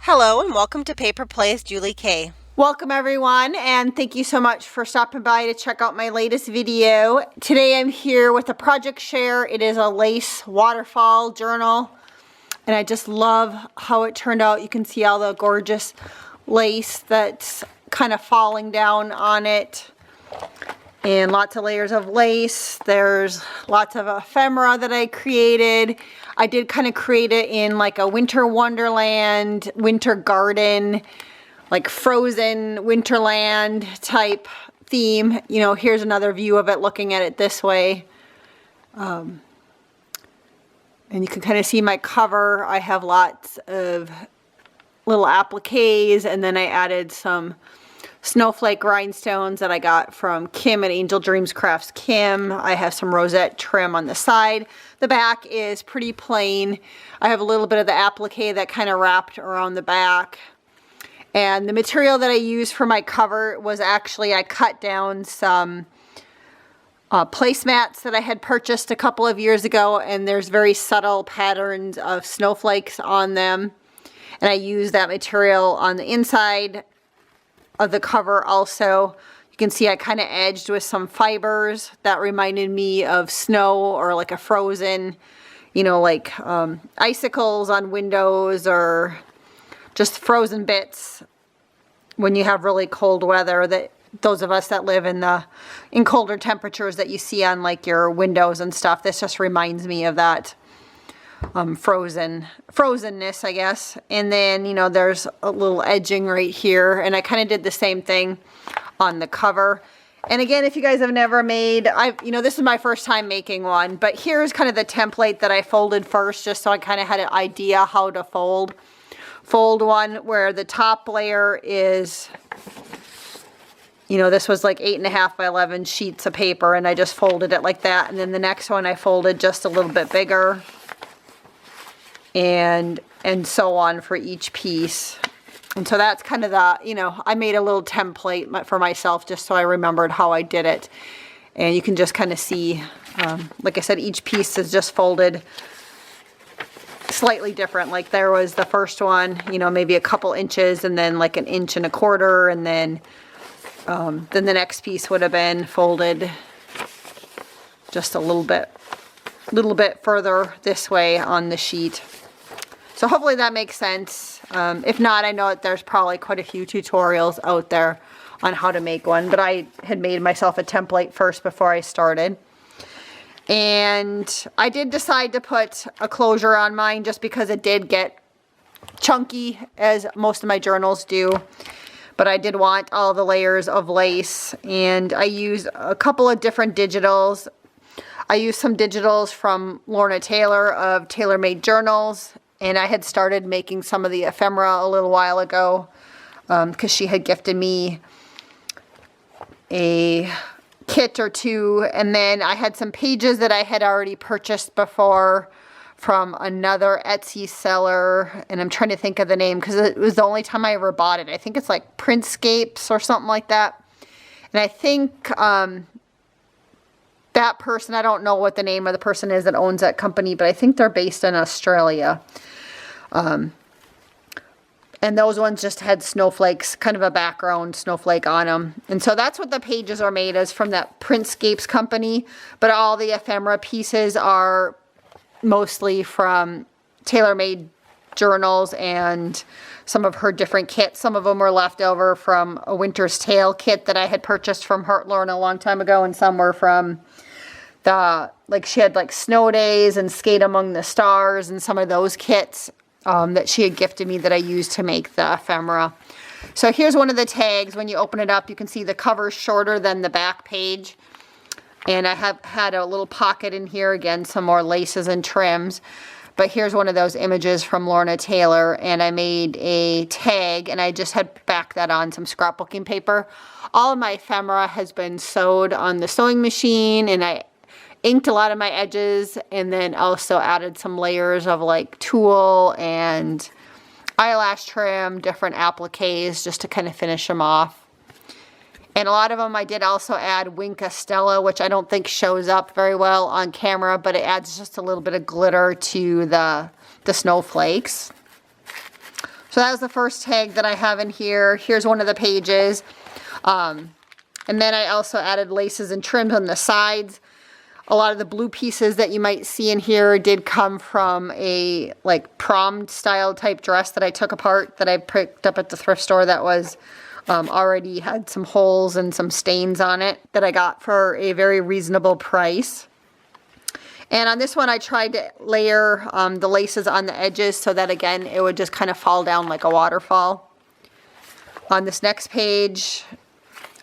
Hello and welcome to Paper Plays Julie K. Welcome everyone, and thank you so much for stopping by to check out my latest video. Today I'm here with a project share. It is a lace waterfall journal, and I just love how it turned out. You can see all the gorgeous lace that's kind of falling down on it, and lots of layers of lace. There's lots of ephemera that I created. I did kind of create it in like a winter wonderland, winter garden, like frozen winterland type theme. You know, here's another view of it looking at it this way. And you can kind of see my cover. I have lots of little appliques, and then I added some snowflake rhinestones that I got from Kim at Angel Dreams Crafts Kim. I have some rosette trim on the side. The back is pretty plain. I have a little bit of the applique that kind of wrapped around the back. And the material that I used for my cover was actually, I cut down some placemats that I had purchased a couple of years ago, and there's very subtle patterns of snowflakes on them. And I used that material on the inside of the cover also. You can see I kind of edged with some fibers that reminded me of snow, or like a frozen, you know, like icicles on windows, or just frozen bits when you have really cold weather, that those of us that live in colder temperatures that you see on like your windows and stuff. This just reminds me of that frozenness, I guess. And then, you know, there's a little edging right here, and I kind of did the same thing on the cover. And again, if you guys have never made, you know, this is my first time making one, but here's kind of the template that I folded first, just so I kind of had an idea how to fold one, where the top layer is, you know, this was like 8.5 by 11 sheets of paper, and I just folded it like that. And then the next one I folded just a little bit bigger, and so on for each piece. And so that's kind of the, you know, I made a little template for myself just so I remembered how I did it. And you can just kind of see, like I said, each piece is just folded slightly different. Like there was the first one, you know, maybe a couple inches, and then like 1.25 inches, and then the next piece would have been folded just a little bit further this way on the sheet. So hopefully that makes sense. If not, I know that there's probably quite a few tutorials out there on how to make one, but I had made myself a template first before I started. And I did decide to put a closure on mine just because it did get chunky, as most of my journals do. But I did want all the layers of lace, and I used a couple of different digitals. I used some digitals from Lorna Taylor of Tailor Made Journals, and I had started making some of the ephemera a little while ago because she had gifted me a kit or two. And then I had some pages that I had already purchased before from another Etsy seller, and I'm trying to think of the name because it was the only time I ever bought it. I think it's like Printscapes or something like that. And I think that person, I don't know what the name of the person is that owns that company, but I think they're based in Australia. And those ones just had snowflakes, kind of a background snowflake on them. And so that's what the pages are made as, from that Printscapes company. But all the ephemera pieces are mostly from Tailor Made Journals and some of her different kits. Some of them were left over from a Winter's Tale kit that I had purchased from her, Lorna, a long time ago. And some were from like she had like Snow Days and Skate Among the Stars and some of those kits that she had gifted me that I used to make the ephemera. So here's one of the tags. When you open it up, you can see the cover's shorter than the back page. And I have had a little pocket in here, again, some more laces and trims. But here's one of those images from Lorna Taylor, and I made a tag, and I just had backed that on some scrapbooking paper. All of my ephemera has been sewed on the sewing machine, and I inked a lot of my edges, and then also added some layers of like tulle and eyelash trim, different appliques, just to kind of finish them off. And a lot of them I did also add Wink Estella, which I don't think shows up very well on camera, but it adds just a little bit of glitter to the snowflakes. So that was the first tag that I have in here. Here's one of the pages. And then I also added laces and trims on the sides. A lot of the blue pieces that you might see in here did come from a like prom style type dress that I took apart that I picked up at the thrift store that was already had some holes and some stains on it that I got for a very reasonable price. And on this one I tried to layer the laces on the edges so that again it would just kind of fall down like a waterfall. On this next page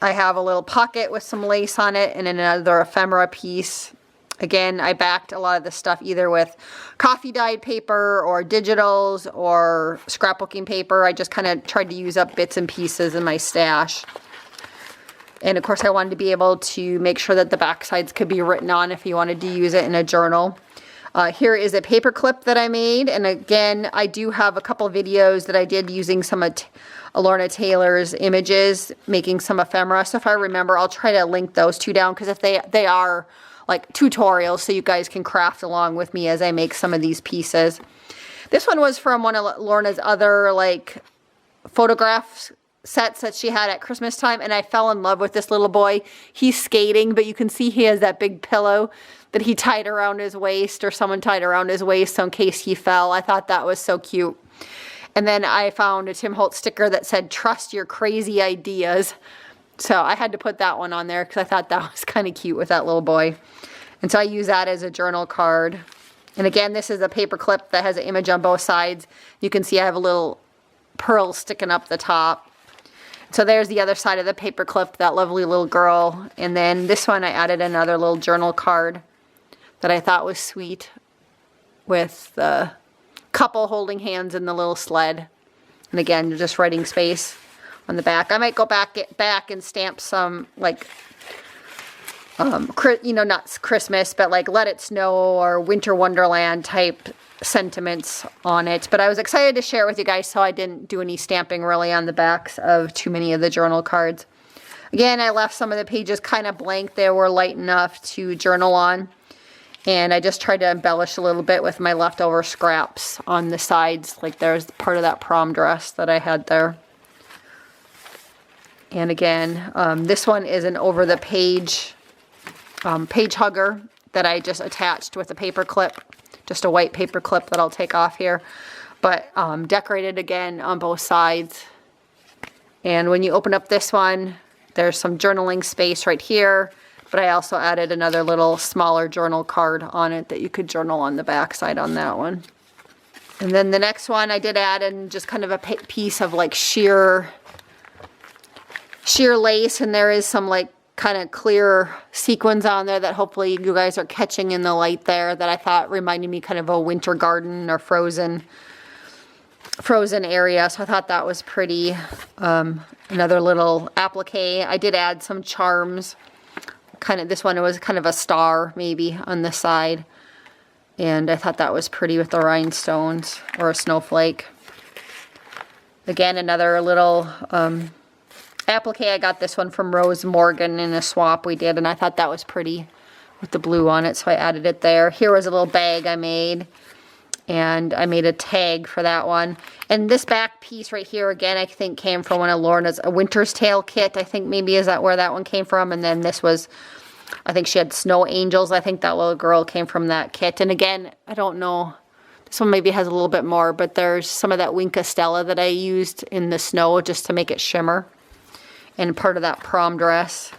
I have a little pocket with some lace on it and another ephemera piece. Again, I backed a lot of this stuff either with coffee dyed paper or digitals or scrapbooking paper. I just kind of tried to use up bits and pieces in my stash. And of course I wanted to be able to make sure that the back sides could be written on if you wanted to use it in a journal. Here is a paper clip that I made, and again I do have a couple videos that I did using some of Lorna Taylor's images, making some ephemera. So if I remember, I'll try to link those two down because if they are like tutorials, so you guys can craft along with me as I make some of these pieces. This one was from one of Lorna's other like photograph sets that she had at Christmas time, and I fell in love with this little boy. He's skating, but you can see he has that big pillow that he tied around his waist, or someone tied around his waist so in case he fell. I thought that was so cute. And then I found a Tim Holtz sticker that said, "Trust your crazy ideas." So I had to put that one on there because I thought that was kind of cute with that little boy. And so I use that as a journal card. And again, this is a paper clip that has an image on both sides. You can see I have a little pearl sticking up the top. So there's the other side of the paper clip, that lovely little girl. And then this one I added another little journal card that I thought was sweet with the couple holding hands in the little sled. And again, you're just writing space on the back. I might go back and stamp some like, you know, not Christmas, but like Let It Snow or Winter Wonderland type sentiments on it. But I was excited to share it with you guys, so I didn't do any stamping really on the backs of too many of the journal cards. Again, I left some of the pages kind of blank. They were light enough to journal on. And I just tried to embellish a little bit with my leftover scraps on the sides. Like there's part of that prom dress that I had there. And again, this one is an over the page page hugger that I just attached with a paper clip. Just a white paper clip that I'll take off here. But decorated again on both sides. And when you open up this one, there's some journaling space right here. But I also added another little smaller journal card on it that you could journal on the back side on that one. And then the next one I did add in just kind of a piece of like sheer lace, and there is some like kind of clear sequins on there that hopefully you guys are catching in the light there, that I thought reminded me kind of a winter garden or frozen area. So I thought that was pretty. Another little applique. I did add some charms. This one was kind of a star maybe on the side, and I thought that was pretty with the rhinestones or a snowflake. Again, another little applique. I got this one from Rose Morgan in a swap we did, and I thought that was pretty with the blue on it, so I added it there. Here was a little bag I made, and I made a tag for that one. And this back piece right here, again, I think came from one of Lorna's, a Winter's Tale kit. I think maybe is that where that one came from. And then this was, I think she had snow angels. I think that little girl came from that kit. And again, I don't know, this one maybe has a little bit more, but there's some of that Winka Stella that I used in the snow just to make it shimmer. And part of that prom dress.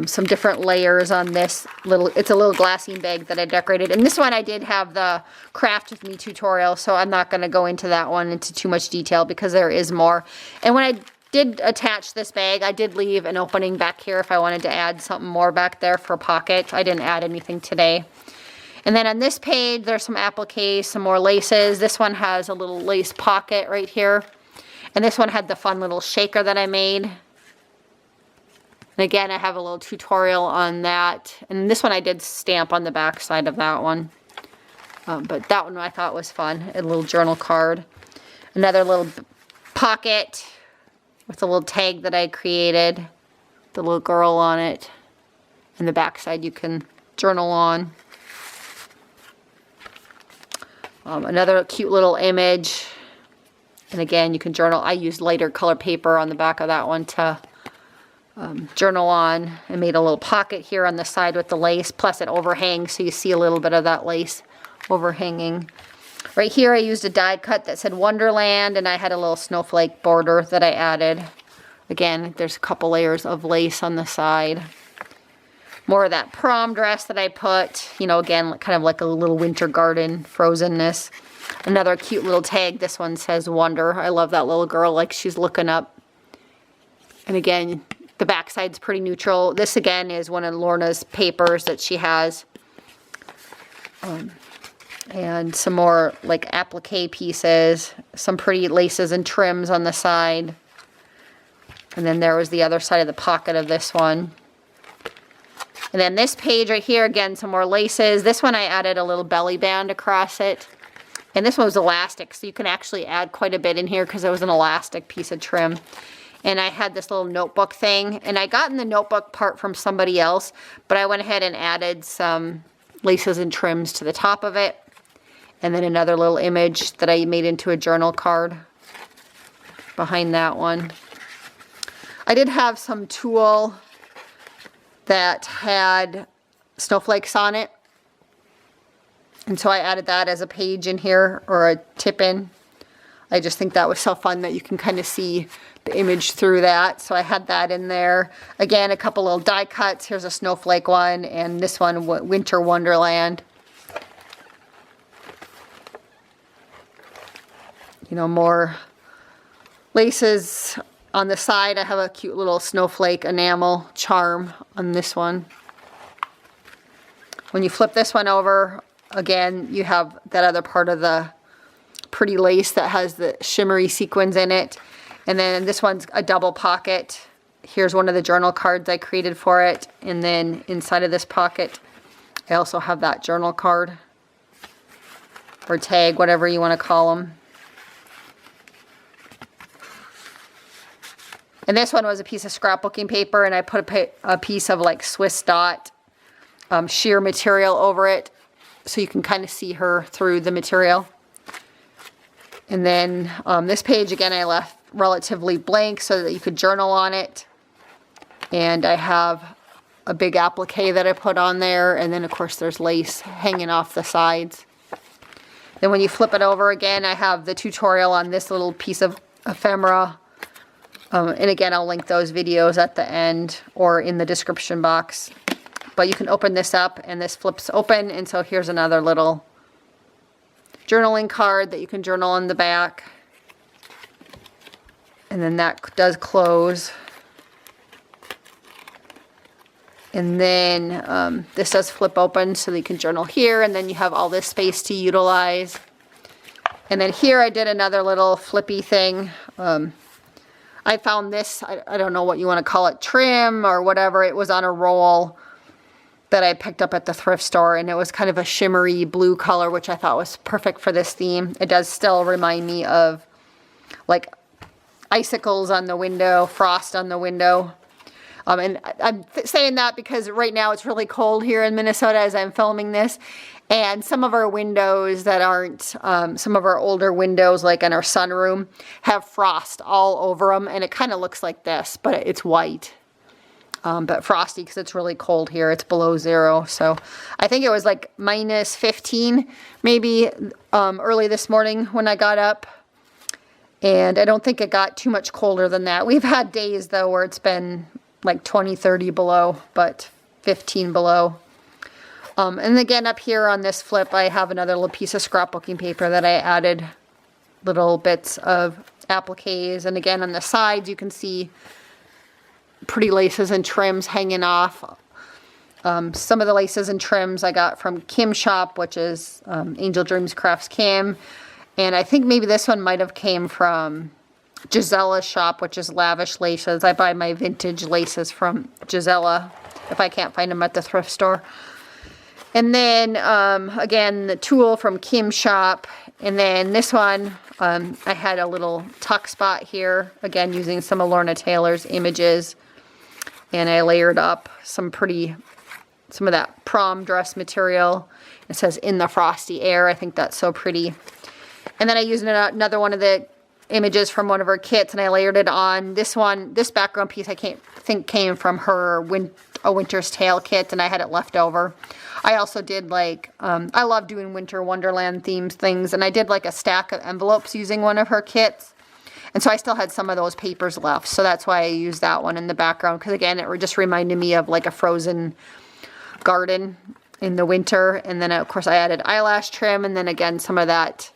Some different layers on this little, it's a little glassine bag that I decorated. And this one I did have the craft with me tutorial, so I'm not going to go into that one into too much detail because there is more. And when I did attach this bag, I did leave an opening back here if I wanted to add something more back there for a pocket. I didn't add anything today. And then on this page, there's some appliques, some more laces. This one has a little lace pocket right here. And this one had the fun little shaker that I made. And again, I have a little tutorial on that. And this one I did stamp on the back side of that one. But that one I thought was fun. A little journal card. Another little pocket with a little tag that I created. The little girl on it. And the back side you can journal on. Another cute little image And again, you can journal. I used lighter color paper on the back of that one to journal on. I made a little pocket here on the side with the lace, plus it overhangs, so you see a little bit of that lace overhanging. Right here I used a die cut that said Wonderland, and I had a little snowflake border that I added. Again, there's a couple layers of lace on the side. More of that prom dress that I put, you know, again, kind of like a little winter garden frozenness. Another cute little tag. This one says Wonder. I love that little girl, like she's looking up. And again, the back side's pretty neutral. This again is one of Lorna's papers that she has. And some more like applique pieces, some pretty laces and trims on the side. And then there was the other side of the pocket of this one. And then this page right here, again, some more laces. This one I added a little belly band across it. And this one was elastic, so you can actually add quite a bit in here because it was an elastic piece of trim. And I had this little notebook thing, and I got in the notebook part from somebody else, but I went ahead and added some laces and trims to the top of it. And then another little image that I made into a journal card behind that one. I did have some tulle that had snowflakes on it. And so I added that as a page in here, or a tip in. I just think that was so fun that you can kind of see the image through that. So I had that in there. Again, a couple little die cuts. Here's a snowflake one, and this one, Winter Wonderland. You know, more laces on the side. I have a cute little snowflake enamel charm on this one. When you flip this one over, again, you have that other part of the pretty lace that has the shimmery sequins in it. And then this one's a double pocket. Here's one of the journal cards I created for it. And then inside of this pocket, I also have that journal card or tag, whatever you want to call them. And this one was a piece of scrapbooking paper, and I put a piece of like Swiss dot sheer material over it, so you can kind of see her through the material. And then this page, again, I left relatively blank so that you could journal on it. And I have a big applique that I put on there, and then of course there's lace hanging off the sides. Then when you flip it over again, I have the tutorial on this little piece of ephemera. And again, I'll link those videos at the end or in the description box. But you can open this up, and this flips open. And so here's another little journaling card that you can journal on the back. And then that does close. And then this does flip open so that you can journal here. And then you have all this space to utilize. And then here I did another little flippy thing. I found this, I don't know what you want to call it, trim or whatever. It was on a roll that I picked up at the thrift store, and it was kind of a shimmery blue color, which I thought was perfect for this theme. It does still remind me of like icicles on the window, frost on the window. And I'm saying that because right now it's really cold here in Minnesota as I'm filming this. And some of our windows that aren't, some of our older windows, like in our sunroom, have frost all over them. And it kind of looks like this, but it's white. But frosty because it's really cold here. It's below 0. So I think it was like minus 15 maybe early this morning when I got up. And I don't think it got too much colder than that. We've had days, though, where it's been like 20, 30 below, but 15 below. And again, up here on this flip, I have another little piece of scrapbooking paper that I added little bits of appliques. And again, on the sides, you can see pretty laces and trims hanging off. Some of the laces and trims I got from Kim's shop, which is Angel Dreams Crafts Kim. And I think maybe this one might have came from Gisella's shop, which is Lavish Laces. I buy my vintage laces from Gisella if I can't find them at the thrift store. And then, again, the tulle from Kim's shop. And then this one, I had a little tuck spot here, again, using some of Lorna Taylor's images. And I layered up some of that prom dress material. It says, "In the frosty air." I think that's so pretty. And then I used another one of the images from one of her kits, and I layered it on. This background piece I think came from her A Winter's Tale kit, and I had it left over. I also did like, I love doing Winter Wonderland themed things, and I did like a stack of envelopes using one of her kits. And so I still had some of those papers left, so that's why I used that one in the background, because again, it just reminded me of like a frozen garden in the winter. And then of course I added eyelash trim, and then again some of that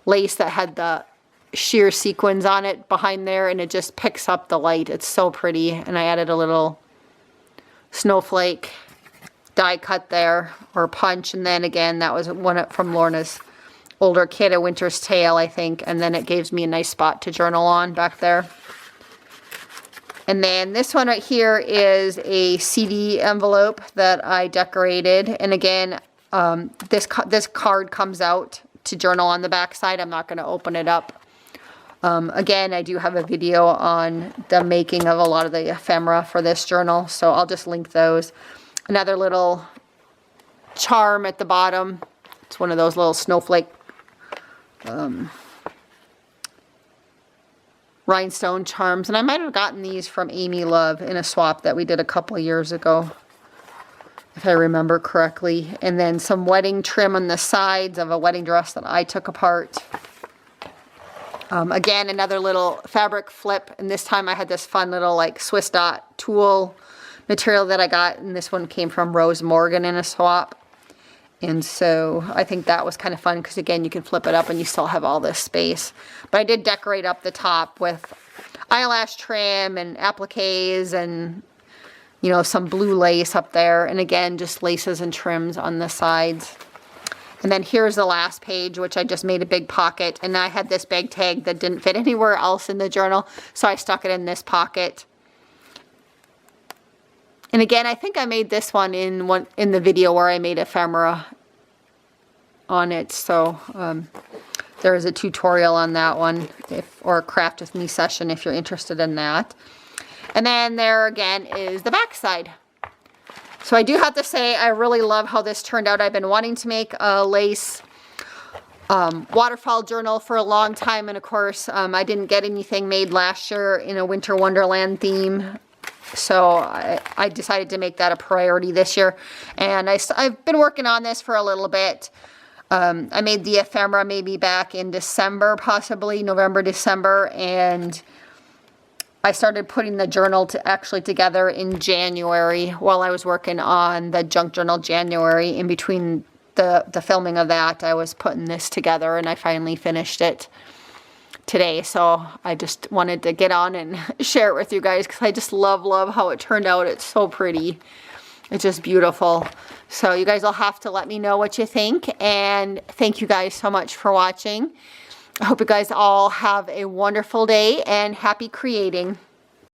lace that had the sheer sequins on it behind there, and it just picks up the light. It's so pretty. And I added a little snowflake die cut there, or punch, and then again that was one from Lorna's older kit, A Winter's Tale, I think, and then it gives me a nice spot to journal on back there. And then this one right here is a CD envelope that I decorated, and again this card comes out to journal on the back side. I'm not going to open it up. Again, I do have a video on the making of a lot of the ephemera for this journal, so I'll just link those. Another little charm at the bottom. It's one of those little snowflake rhinestone charms, and I might have gotten these from Amy Love in a swap that we did a couple years ago, if I remember correctly. And then some wedding trim on the sides of a wedding dress that I took apart. Again, another little fabric flip, and this time I had this fun little like Swiss dot tulle material that I got, and this one came from Rose Morgan in a swap. And so I think that was kind of fun, because again, you can flip it up and you still have all this space. But I did decorate up the top with eyelash trim and appliques and, you know, some blue lace up there. And again, just laces and trims on the sides. And then here's the last page, which I just made a big pocket. And I had this bag tag that didn't fit anywhere else in the journal, so I stuck it in this pocket. And again, I think I made this one in the video where I made ephemera on it. So there is a tutorial on that one, or a craft with me session if you're interested in that. And then there again is the back side. So I do have to say, I really love how this turned out. I've been wanting to make a lace waterfall journal for a long time. And of course, I didn't get anything made last year in a Winter Wonderland theme. So I decided to make that a priority this year. And I've been working on this for a little bit. I made the ephemera maybe back in December, possibly November, December. And I started putting the journal actually together in January while I was working on the junk journal January. In between the filming of that, I was putting this together, and I finally finished it today. So I just wanted to get on and share it with you guys, because I just love how it turned out. It's so pretty. It's just beautiful. So you guys will have to let me know what you think, and thank you guys so much for watching. I hope you guys all have a wonderful day, and happy creating.